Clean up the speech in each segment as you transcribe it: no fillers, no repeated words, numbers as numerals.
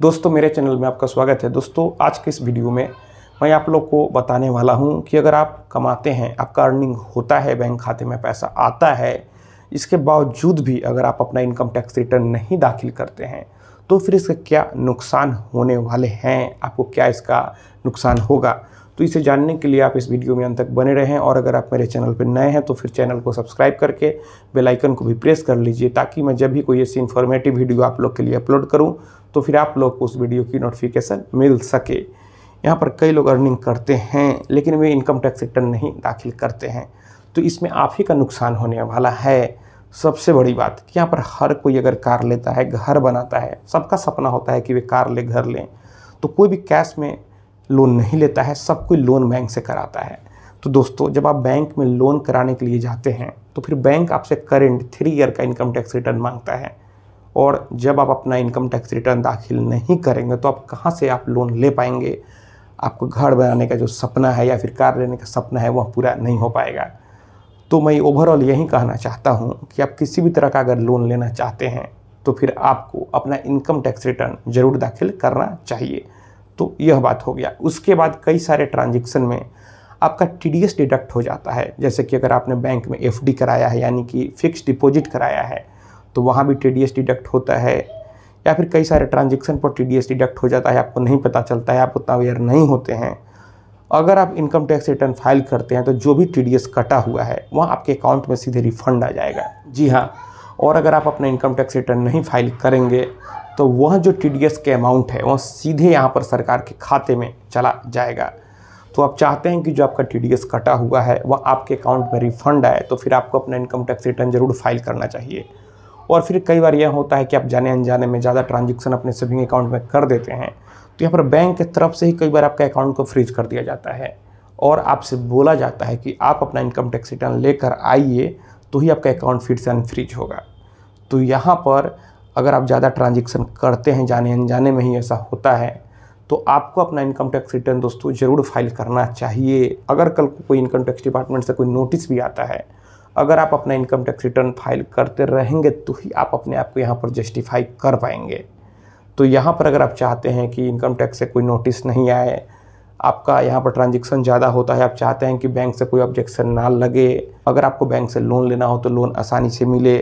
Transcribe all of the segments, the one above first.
दोस्तों मेरे चैनल में आपका स्वागत है। दोस्तों आज के इस वीडियो में मैं आप लोग को बताने वाला हूं कि अगर आप कमाते हैं, आपका अर्निंग होता है, बैंक खाते में पैसा आता है, इसके बावजूद भी अगर आप अपना इनकम टैक्स रिटर्न नहीं दाखिल करते हैं तो फिर इसके क्या नुकसान होने वाले हैं, आपको क्या इसका नुकसान होगा। तो इसे जानने के लिए आप इस वीडियो में अंत तक बने रहें और अगर आप मेरे चैनल पर नए हैं तो फिर चैनल को सब्सक्राइब करके बेल आइकन को भी प्रेस कर लीजिए ताकि मैं जब भी कोई ऐसी इन्फॉर्मेटिव वीडियो आप लोग के लिए अपलोड करूं तो फिर आप लोग को उस वीडियो की नोटिफिकेशन मिल सके। यहाँ पर कई लोग अर्निंग करते हैं लेकिन वे इनकम टैक्स रिटर्न नहीं दाखिल करते हैं, तो इसमें आप ही का नुकसान होने वाला है। सबसे बड़ी बात कि यहाँ पर हर कोई अगर कार लेता है, घर बनाता है, सबका सपना होता है कि वे कार ले, घर लें, तो कोई भी कैश में लोन नहीं लेता है, सब कोई लोन बैंक से कराता है। तो दोस्तों जब आप बैंक में लोन कराने के लिए जाते हैं तो फिर बैंक आपसे करेंट 3 ईयर का इनकम टैक्स रिटर्न मांगता है और जब आप अपना इनकम टैक्स रिटर्न दाखिल नहीं करेंगे तो आप कहाँ से आप लोन ले पाएंगे। आपको घर बनाने का जो सपना है या फिर कार लेने का सपना है वह पूरा नहीं हो पाएगा। तो मैं ओवरऑल यही कहना चाहता हूँ कि आप किसी भी तरह का अगर लोन लेना चाहते हैं तो फिर आपको अपना इनकम टैक्स रिटर्न ज़रूर दाखिल करना चाहिए। तो यह बात हो गया। उसके बाद कई सारे ट्रांजेक्शन में आपका टीडीएस डिडक्ट हो जाता है, जैसे कि अगर आपने बैंक में एफडी कराया है यानी कि फिक्स डिपॉजिट कराया है तो वहाँ भी टीडीएस डिडक्ट होता है, या फिर कई सारे ट्रांजेक्शन पर टीडीएस डिडक्ट हो जाता है, आपको नहीं पता चलता है, आप उतना अवेयर नहीं होते हैं। अगर आप इनकम टैक्स रिटर्न फाइल करते हैं तो जो भी टीडीएस कटा हुआ है वह आपके अकाउंट में सीधे रिफंड आ जाएगा। जी हाँ, और अगर आप अपना इनकम टैक्स रिटर्न नहीं फाइल करेंगे तो वह जो टीडीएस के अमाउंट है वह सीधे यहाँ पर सरकार के खाते में चला जाएगा। तो आप चाहते हैं कि जो आपका टीडीएस कटा हुआ है वह आपके अकाउंट में रिफंड आए तो फिर आपको अपना इनकम टैक्स रिटर्न ज़रूर फाइल करना चाहिए। और फिर कई बार यह होता है कि आप जाने अनजाने में ज़्यादा ट्रांजेक्शन अपने सेविंग अकाउंट में कर देते हैं तो यहाँ पर बैंक की तरफ से ही कई बार आपका अकाउंट को फ्रीज कर दिया जाता है और आपसे बोला जाता है कि आप अपना इनकम टैक्स रिटर्न लेकर आइए तो ही आपका अकाउंट फिर से अनफ्रीज होगा। तो यहाँ पर अगर आप ज़्यादा ट्रांजेक्शन करते हैं, जाने अनजाने में ही ऐसा होता है, तो आपको अपना इनकम टैक्स रिटर्न दोस्तों ज़रूर फाइल करना चाहिए। अगर कल को कोई इनकम टैक्स डिपार्टमेंट से कोई नोटिस भी आता है, अगर आप अपना इनकम टैक्स रिटर्न फाइल करते रहेंगे तो ही आप अपने आप को यहाँ पर जस्टिफाई कर पाएंगे। तो यहाँ पर अगर आप चाहते हैं कि इनकम टैक्स से कोई नोटिस नहीं आए, आपका यहाँ पर ट्रांजेक्शन ज़्यादा होता है, आप चाहते हैं कि बैंक से कोई ऑब्जेक्शन ना लगे, अगर आपको बैंक से लोन लेना हो तो लोन आसानी से मिले,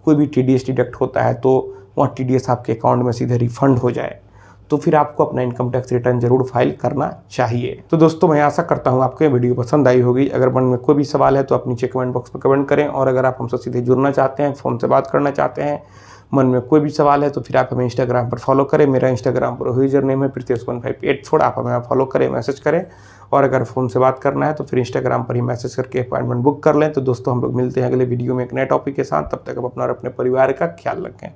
कोई भी टीडीएस डिडक्ट होता है तो वह टीडीएस आपके अकाउंट में सीधे रिफंड हो जाए, तो फिर आपको अपना इनकम टैक्स रिटर्न ज़रूर फाइल करना चाहिए। तो दोस्तों मैं आशा करता हूँ आपको ये वीडियो पसंद आई होगी। अगर मन में कोई भी सवाल है तो आप नीचे कमेंट बॉक्स में कमेंट करें और अगर आप हमसे सीधे जुड़ना चाहते हैं, फ़ोन से बात करना चाहते हैं, मन में कोई भी सवाल है तो फिर आप हमें इंस्टाग्राम पर फॉलो करें। मेरा इंस्टाग्राम पर यूजर नेम है Pritesh1584। आप हमें फॉलो करें, मैसेज करें और अगर फ़ोन से बात करना है तो फिर इंस्टाग्राम पर ही मैसेज करके अपॉइंटमेंट बुक कर लें। तो दोस्तों हम लोग मिलते हैं अगले वीडियो में एक नए टॉपिक के साथ। तब तक आप अपना और अपने परिवार का ख्याल रखें।